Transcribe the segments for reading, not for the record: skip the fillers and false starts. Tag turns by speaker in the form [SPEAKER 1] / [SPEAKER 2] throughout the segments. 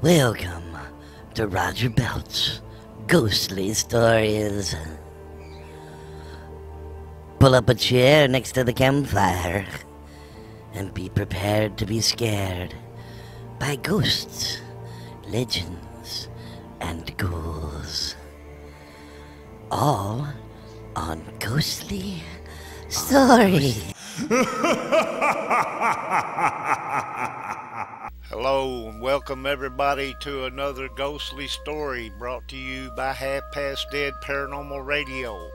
[SPEAKER 1] Welcome to Roger Belt's Ghostly Stories. Pull up a chair next to the campfire and be prepared to be scared by ghosts, legends, and ghouls. All on Ghostly Stories.
[SPEAKER 2] Hello and welcome everybody to another ghostly story brought to you by Half Past Dead Paranormal Radio.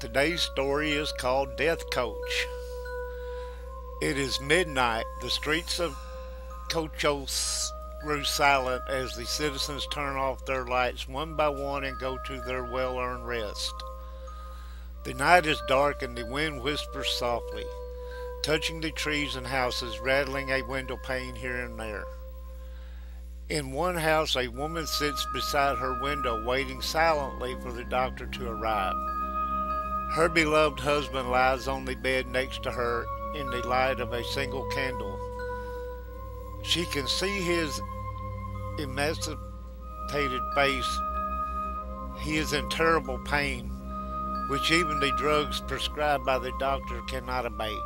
[SPEAKER 2] Today's story is called Death Coach. It is midnight. The streets of Cochos grew silent as the citizens turn off their lights one by one and go to their well-earned rest. The night is dark and the wind whispers softly, touching the trees and houses, rattling a window pane here and there. In one house, a woman sits beside her window, waiting silently for the doctor to arrive. Her beloved husband lies on the bed next to her in the light of a single candle. She can see his emaciated face. He is in terrible pain, which even the drugs prescribed by the doctor cannot abate.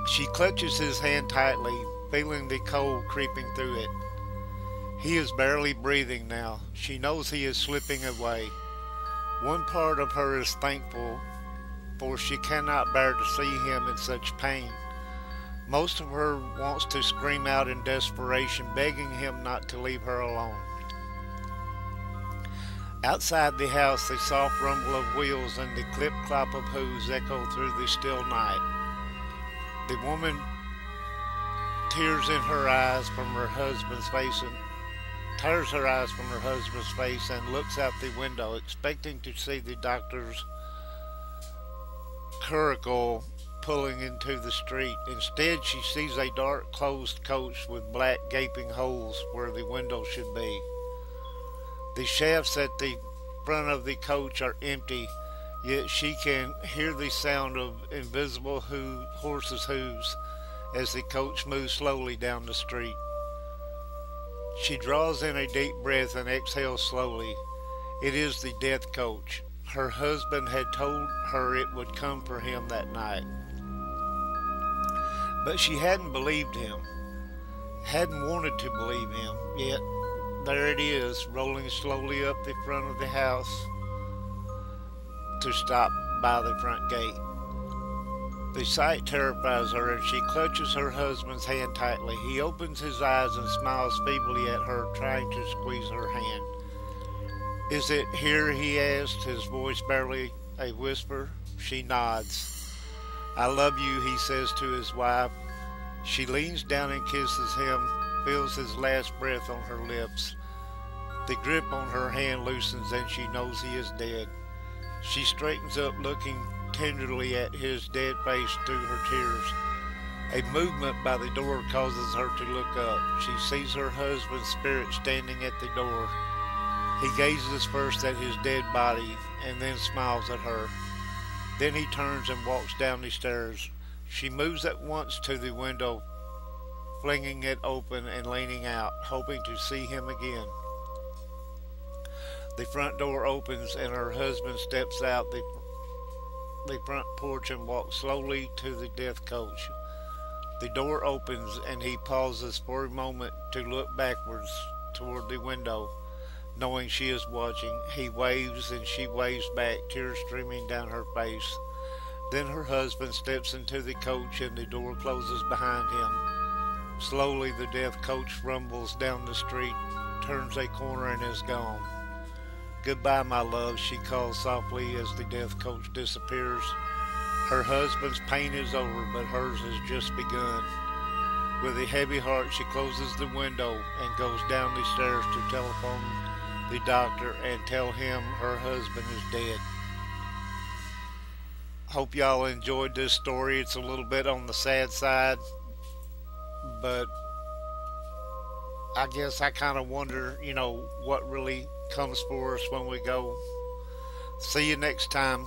[SPEAKER 2] She clutches his hand tightly, feeling the cold creeping through it. He is barely breathing now. She knows he is slipping away. One part of her is thankful, for she cannot bear to see him in such pain. Most of her wants to scream out in desperation, begging him not to leave her alone. Outside the house, the soft rumble of wheels and the clip-clop of hooves echo through the still night. The woman, tears in her eyes from her husband's face, and tears her eyes from her husband's face and looks out the window, expecting to see the doctor's curricle pulling into the street. Instead, she sees a dark, closed coach with black, gaping holes where the window should be. The shafts at the front of the coach are empty, yet she can hear the sound of invisible horses' hooves as the coach moves slowly down the street. She draws in a deep breath and exhales slowly. It is the death coach. Her husband had told her it would come for him that night. But she hadn't believed him, hadn't wanted to believe him, yet there it is, rolling slowly up the front of the house to stop by the front gate. The sight terrifies her and she clutches her husband's hand tightly. He opens his eyes and smiles feebly at her, trying to squeeze her hand. "Is it here?" he asked, his voice barely a whisper. She nods. "I love you," he says to his wife. She leans down and kisses him, feels his last breath on her lips. The grip on her hand loosens and she knows he is dead. She straightens up, looking tenderly at his dead face through her tears. A movement by the door causes her to look up. She sees her husband's spirit standing at the door. He gazes first at his dead body and then smiles at her. Then he turns and walks down the stairs. She moves at once to the window, flinging it open and leaning out, hoping to see him again. The front door opens and her husband steps out the front porch and walks slowly to the death coach. The door opens and he pauses for a moment to look backwards toward the window, knowing she is watching. He waves and she waves back, tears streaming down her face. Then her husband steps into the coach and the door closes behind him. Slowly the death coach rumbles down the street, turns a corner and is gone. "Goodbye, my love," she calls softly as the death coach disappears. Her husband's pain is over, but hers has just begun. With a heavy heart, she closes the window and goes down the stairs to telephone the doctor and tell him her husband is dead. Hope y'all enjoyed this story. It's a little bit on the sad side, but I guess I kind of wonder, what really comes for us when we go. See you next time.